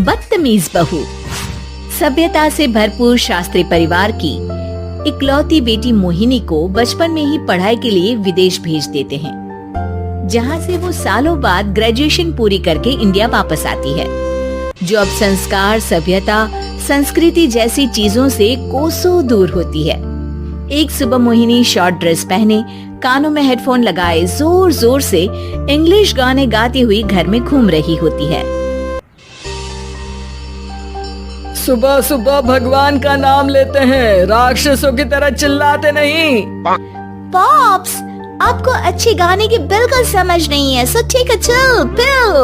बदतमीज बहू। सभ्यता से भरपूर शास्त्री परिवार की इकलौती बेटी मोहिनी को बचपन में ही पढ़ाई के लिए विदेश भेज देते हैं, जहां से वो सालों बाद ग्रेजुएशन पूरी करके इंडिया वापस आती है, जो अब संस्कार, सभ्यता, संस्कृति जैसी चीजों से कोसों दूर होती है। एक सुबह मोहिनी शॉर्ट ड्रेस पहने, कानों में हेडफोन लगाए जोर जोर से इंग्लिश गाने गाती हुई घर में घूम रही होती है। सुबह सुबह भगवान का नाम लेते हैं, राक्षसों की तरह चिल्लाते नहीं। पॉप्स, आपको अच्छे गाने की बिल्कुल समझ नहीं है, so take a chill pill.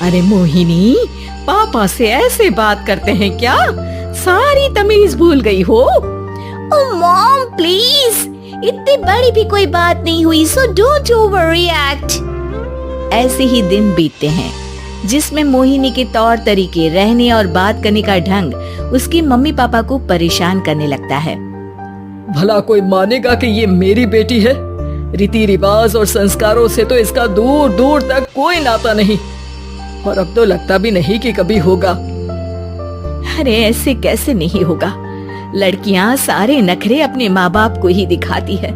अरे मोहिनी, पापा से ऐसे बात करते हैं क्या? सारी तमीज भूल गई हो? ओह मॉम प्लीज, इतनी बड़ी भी कोई बात नहीं हुई, सो डोंट ओवररिएक्ट। ऐसे ही दिन बीतते हैं जिसमें मोहिनी के तौर तरीके, रहने और बात करने का ढंग उसकी मम्मी पापा को परेशान करने लगता है। भला कोई मानेगा कि ये मेरी बेटी है? रीति रिवाज और संस्कारों से तो इसका दूर दूर तक कोई नाता नहीं, और अब तो लगता भी नहीं कि कभी होगा। अरे ऐसे कैसे नहीं होगा? लड़कियां सारे नखरे अपने माँ बाप को ही दिखाती है।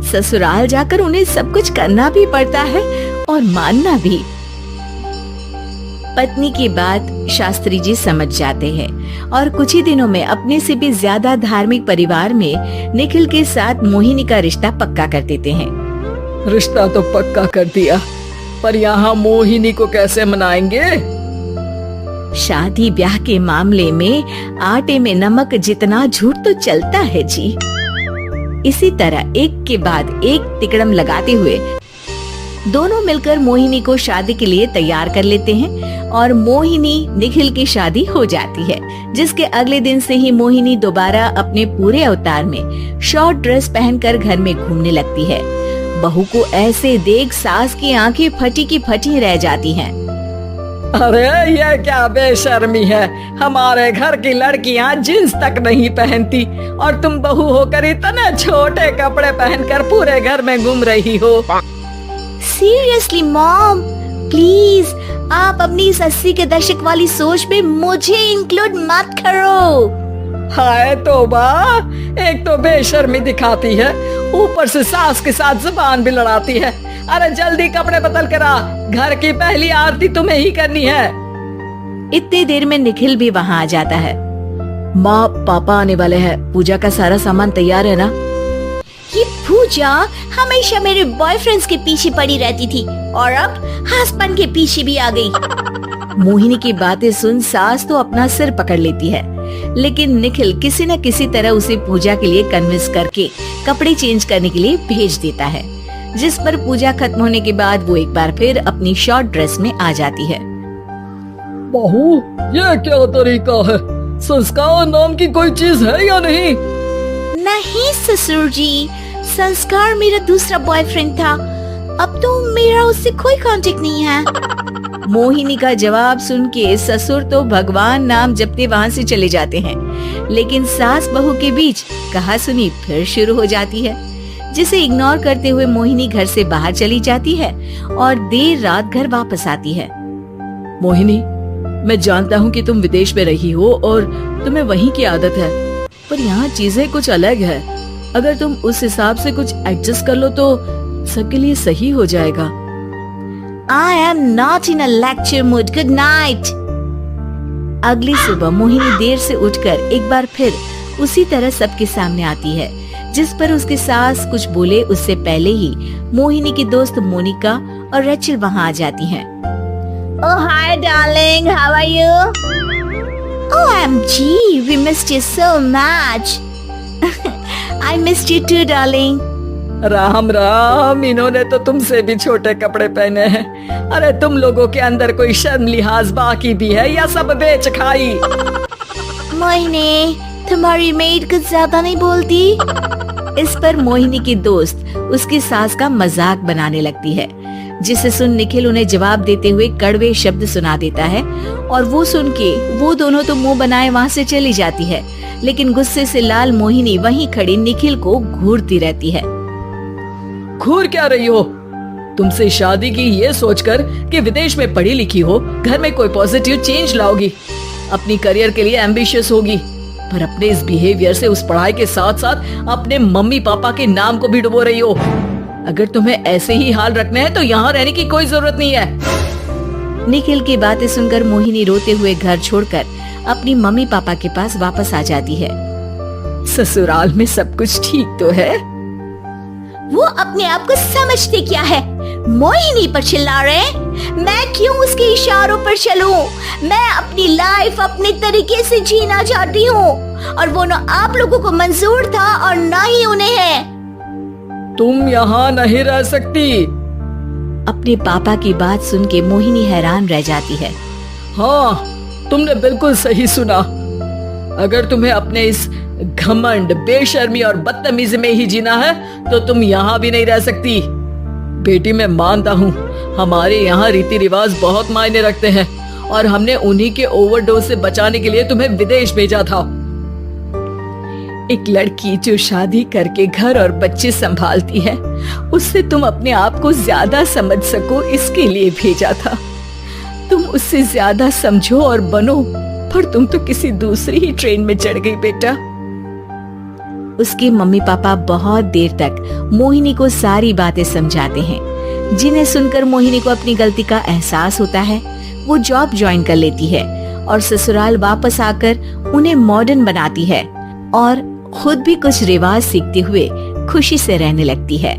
ससुराल जाकर उन्हें सब कुछ करना भी पड़ता है और मानना भी। पत्नी की बात शास्त्री जी समझ जाते हैं और कुछ ही दिनों में अपने से भी ज्यादा धार्मिक परिवार में निखिल के साथ मोहिनी का रिश्ता पक्का कर देते हैं। रिश्ता तो पक्का कर दिया, पर यहाँ मोहिनी को कैसे मनाएंगे? शादी ब्याह के मामले में आटे में नमक जितना झूठ तो चलता है जी। इसी तरह एक के बाद एक तिकड़म लगाते हुए दोनों मिलकर मोहिनी को शादी के लिए तैयार कर लेते हैं और मोहिनी निखिल की शादी हो जाती है, जिसके अगले दिन से ही मोहिनी दोबारा अपने पूरे अवतार में शॉर्ट ड्रेस पहनकर घर में घूमने लगती है। बहू को ऐसे देख सास की आंखें फटी की फटी रह जाती हैं। अरे ये क्या बेशर्मी है, हमारे घर की लड़कियां जींस तक नहीं पहनती और तुम बहू होकर इतने छोटे कपड़े पहनकर पूरे घर में घूम रही हो। सीरियसली मॉम, प्लीज आप अपनी इस 80 के दशक वाली सोच में मुझे इंक्लूड मत करो। हाय तौबा, एक तो बेशर्मी दिखाती है, ऊपर से सास के साथ जुबान भी लड़ाती है। अरे जल्दी कपड़े बदल कर आ, घर की पहली आरती तुम्हें ही करनी है। इतनी देर में निखिल भी वहाँ आ जाता है। माँ, पापा आने वाले हैं, पूजा का सारा सामान तैयार है ना? ये पूजा हमेशा मेरे बॉयफ्रेंड्स के पीछे पड़ी रहती थी और अब हस्बैंड के पीछे भी आ गई। मोहिनी की बातें सुन सास तो अपना सिर पकड़ लेती है, लेकिन निखिल किसी न किसी तरह उसे पूजा के लिए कन्विंस करके कपड़े चेंज करने के लिए भेज देता है, जिस पर पूजा खत्म होने के बाद वो एक बार फिर अपनी शॉर्ट ड्रेस में आ जाती है। बहू, ये क्या तरीका है? संस्कार नाम की कोई चीज है या नहीं? नहीं ससुर जी, संस्कार मेरा दूसरा बॉयफ्रेंड था, अब तो मेरा उससे कोई कांटेक्ट नहीं है। मोहिनी का जवाब सुन के ससुर तो भगवान नाम जपते वहाँ से चले जाते हैं, लेकिन सास बहू के बीच कहासुनी फिर शुरू हो जाती है, जिसे इग्नोर करते हुए मोहिनी घर से बाहर चली जाती है और देर रात घर वापस आती है। मोहिनी, मैं जानता हूँ कि तुम विदेश में रही हो और तुम्हें वहीं की आदत है, पर यहाँ चीजें कुछ अलग है। अगर तुम उस हिसाब से कुछ एडजस्ट कर लो तो सबके लिए सही हो जाएगा। I am not in a lecture mood. Good night. अगली सुबह मोहिनी देर से उठकर एक बार फिर उसी तरह सबके सामने आती है, जिस पर उसकी सास कुछ बोले उससे पहले ही मोहिनी की दोस्त मोनिका और रेचल वहाँ आ जाती हैं। Oh hi darling, how are you? OMG, we missed you so much. I missed you too darling. Ram Ram, इन्होंने तो तुमसे भी छोटे कपड़े पहने हैं। अरे तुम लोगों के अंदर कोई शर्म लिहाज बाकी भी है या सब बेच खाई? मोहिनी, तुम्हारी मेड कुछ ज्यादा नहीं बोलती? इस पर मोहिनी की दोस्त उसकी सास का मजाक बनाने लगती है, जिसे सुन निखिल उन्हें जवाब देते हुए कड़वे शब्द सुना देता है और वो सुन के वो दोनों तो मुंह बनाए वहाँ से चली जाती है, लेकिन गुस्से से लाल मोहिनी वहीं खड़ी निखिल को घूरती रहती है। घूर क्या रही हो? तुमसे शादी की ये सोचकर कि विदेश में पढ़ी लिखी हो, घर में कोई पॉजिटिव चेंज लाओगी, अपनी करियर के लिए एम्बिशियस होगी, पर अपने इस बिहेवियर से उस पढ़ाई के साथ साथ अपने मम्मी पापा के नाम को भी डुबो रही हो। अगर तुम्हें ऐसे ही हाल रखना है तो यहाँ रहने की कोई जरूरत नहीं है। निखिल की बातें सुनकर मोहिनी रोते हुए घर छोड़कर अपनी मम्मी पापा के पास वापस आ जाती है। ससुराल में सब कुछ ठीक तो है? वो अपने आप को समझते क्या है? मोहिनी पर चिल्ला रहे? मैं क्यों उसके इशारों पर चलूं? मैं अपनी लाइफ अपने तरीके से जीना चाहती हूँ और वो ना आप लोगों को मंजूर था और ना ही उन्हें है। तुम यहाँ नहीं रह सकती। अपने पापा की बात सुन के मोहिनी हैरान रह जाती है। हाँ, तुमने बिल्कुल सही सुना। अगर तुम्हें अपने इस घमंड, बेशर्मी और बदतमीजी में ही जीना है तो तुम यहाँ भी नहीं रह सकती। बेटी, मैं मानता हूँ हमारे यहाँ रीति रिवाज बहुत मायने रखते हैं और हमने उन्हीं के ओवरडोज से बचाने के लिए तुम्हें विदेश भेजा था। एक लड़की जो शादी करके घर और बच्चे संभालती है, उससे तुम अपने आप को ज्यादा समझ सको इसके लिए भेजा था। तुम उससे ज्यादा समझो और बनो, पर तुम तो किसी दूसरी ही ट्रेन में चढ़ गई बेटा। उसके मम्मी पापा बहुत देर तक मोहिनी को सारी बातें समझाते हैं, जिन्हें सुनकर मोहिनी को अपनी गलती का एहसास होता है। वो जॉब ज्वाइन कर लेती है और ससुराल वापस आकर उन्हें मॉडर्न बनाती है और खुद भी कुछ रिवाज सीखते हुए खुशी से रहने लगती है।